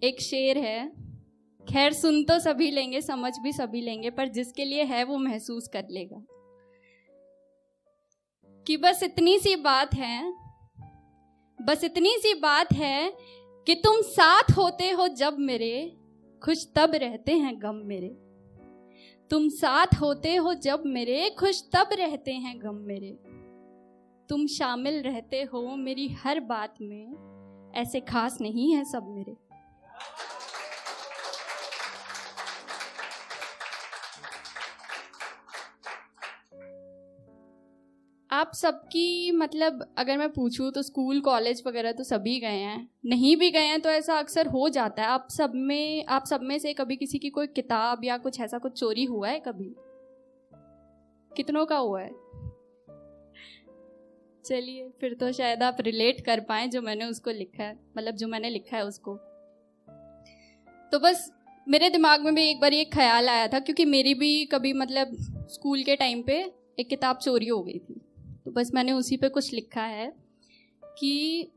एक शेर है, खैर सुन तो सभी लेंगे, समझ भी सभी लेंगे, पर जिसके लिए है वो महसूस कर लेगा कि बस इतनी सी बात है, बस इतनी सी बात है कि तुम साथ होते हो जब मेरे, खुश तब रहते हैं गम मेरे। तुम साथ होते हो जब मेरे, खुश तब रहते हैं गम मेरे। तुम शामिल रहते हो मेरी हर बात में, ऐसे खास नहीं है सब मेरे। आप सबकी मतलब अगर मैं पूछूं तो स्कूल कॉलेज वगैरह तो सभी गए हैं, नहीं भी गए हैं तो ऐसा अक्सर हो जाता है। आप सब में से कभी किसी की कोई किताब या कुछ ऐसा कुछ चोरी हुआ है कभी? कितनों का हुआ है? चलिए फिर तो शायद आप रिलेट कर पाए जो मैंने उसको लिखा है, मतलब जो मैंने लिखा है उसको। तो बस मेरे दिमाग में भी एक बार ये ख्याल आया था, क्योंकि मेरी भी कभी मतलब स्कूल के टाइम पे एक किताब चोरी हो गई थी, तो बस मैंने उसी पे कुछ लिखा है कि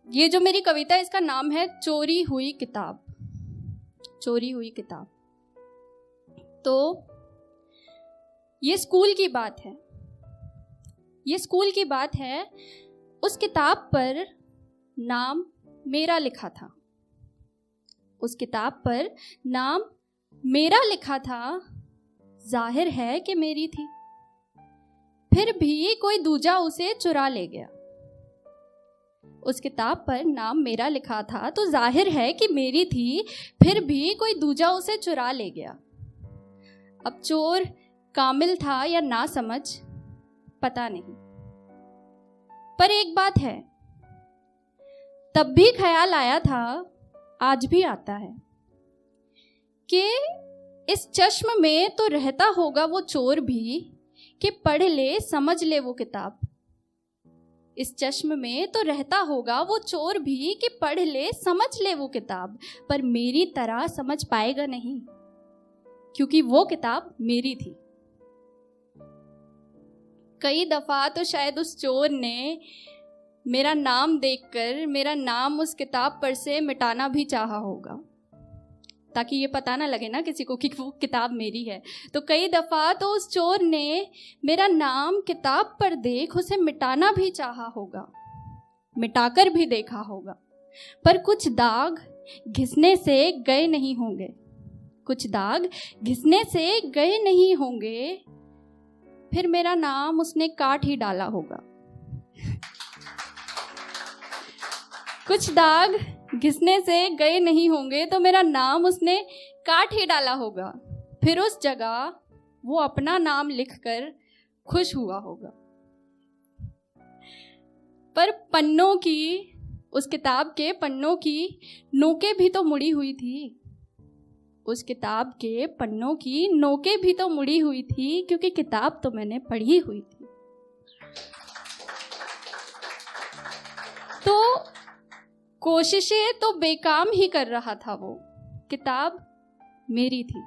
ये जो मेरी कविता है इसका नाम है चोरी हुई किताब। चोरी हुई किताब। तो ये स्कूल की बात है, ये स्कूल की बात है। उस किताब पर नाम मेरा लिखा था, उस किताब पर नाम मेरा लिखा था, जाहिर है कि मेरी थी, फिर भी कोई दूजा उसे चुरा ले गया। उस किताब पर नाम मेरा लिखा था तो जाहिर है कि मेरी थी, फिर भी कोई दूजा उसे चुरा ले गया। अब चोर कामिल था या ना समझ पता नहीं, पर एक बात है, तब भी ख्याल आया था, आज भी आता है कि इस चश्म में तो रहता होगा वो चोर भी कि पढ़ ले समझ ले वो किताब। इस चश्म में तो रहता होगा वो चोर भी कि पढ़ ले समझ ले वो किताब, पर मेरी तरह समझ पाएगा नहीं, क्योंकि वो किताब मेरी थी। कई दफा तो शायद उस चोर ने मेरा नाम देखकर मेरा नाम उस किताब पर से मिटाना भी चाहा होगा, ताकि ये पता ना लगे ना किसी को कि वो किताब मेरी है। तो कई दफा तो उस चोर ने मेरा नाम किताब पर देख उसे मिटाना भी चाहा होगा, मिटाकर भी देखा होगा, पर कुछ दाग घिसने से गए नहीं होंगे, कुछ दाग घिसने से गए नहीं होंगे, फिर मेरा नाम उसने काट ही डाला होगा। कुछ दाग घिसने से गए नहीं होंगे तो मेरा नाम उसने काट ही डाला होगा, फिर उस जगह वो अपना नाम लिखकर खुश हुआ होगा। पर पन्नों की, उस किताब के पन्नों की नोकें भी तो मुड़ी हुई थी, उस किताब के पन्नों की नोकें भी तो मुड़ी हुई थी, क्योंकि किताब तो मैंने पढ़ी हुई थी। तो कोशिशें तो बेकाम ही कर रहा था वो, किताब मेरी थी।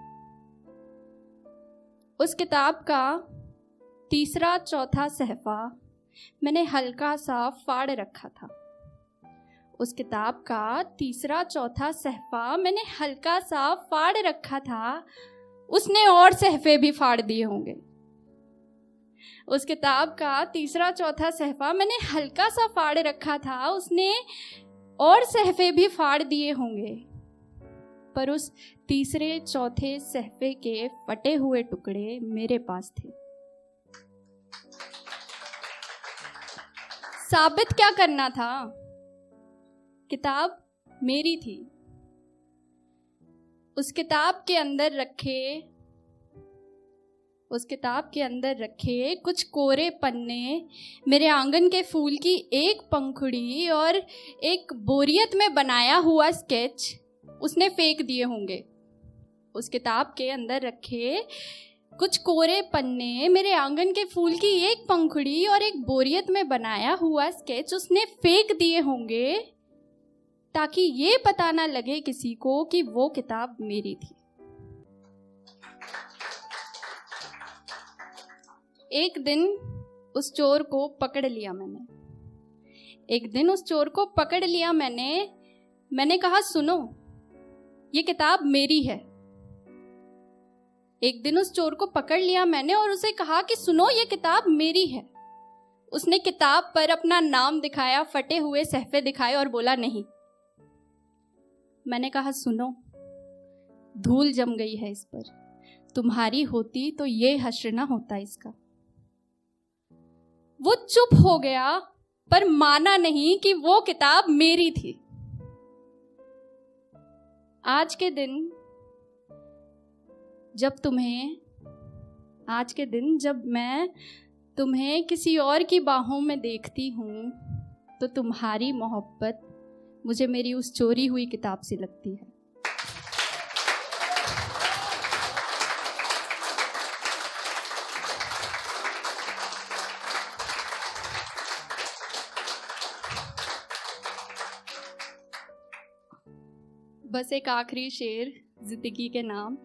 उस किताब का तीसरा चौथा सहफा मैंने हल्का सा फाड़ रखा था, उस किताब का तीसरा चौथा सहफा मैंने हल्का सा फाड़ रखा था, उसने और सहफे भी फाड़ दिए होंगे। उस किताब का तीसरा चौथा सहफा मैंने हल्का सा फाड़ रखा था, उसने और सहफे भी फाड़ दिए होंगे, पर उस तीसरे चौथे सहफे के फटे हुए टुकड़े मेरे पास थे। साबित क्या करना था? किताब मेरी थी। उस किताब के अंदर रखे कुछ कोरे पन्ने, मेरे आंगन के फूल की एक पंखुड़ी और एक बोरियत में बनाया हुआ स्केच उसने फेंक दिए होंगे। उस किताब के अंदर रखे कुछ कोरे पन्ने, मेरे आंगन के फूल की एक पंखुड़ी और एक बोरियत में बनाया हुआ स्केच उसने फेंक दिए होंगे, ताकि ये पता ना लगे किसी को कि वो किताब मेरी थी। एक दिन उस चोर को पकड़ लिया मैंने, मैंने कहा सुनो, ये किताब मेरी है। एक दिन उस चोर को पकड़ लिया मैंने और उसे कहा कि सुनो, ये किताब मेरी है। उसने किताब पर अपना नाम दिखाया, फटे हुए सहफे दिखाए और बोला नहीं। मैंने कहा सुनो, धूल जम गई है इस पर, तुम्हारी होती तो ये हश्र ना होता इसका। वो चुप हो गया पर माना नहीं कि वो किताब मेरी थी। आज के दिन जब मैं तुम्हें किसी और की बाहों में देखती हूं तो तुम्हारी मोहब्बत मुझे मेरी उस चोरी हुई किताब से लगती है। बस एक आखिरी शेर जिंदगी के नाम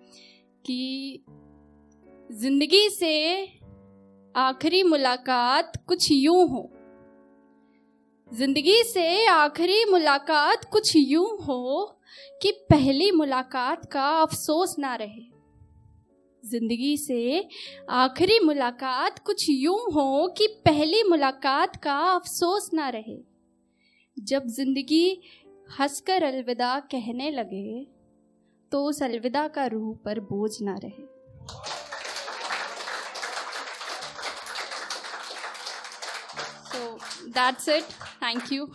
कि जिंदगी से आखिरी मुलाकात कुछ यूं हो, जिंदगी से आखिरी मुलाकात कुछ यूं हो कि पहली मुलाकात का अफसोस ना रहे। जिंदगी से आखिरी मुलाकात कुछ यूं हो कि पहली मुलाकात का अफसोस ना रहे। जब जिंदगी हंसकर अलविदा कहने लगे तो उस अलविदा का रूह पर बोझ ना रहे। So that's it. Thank you.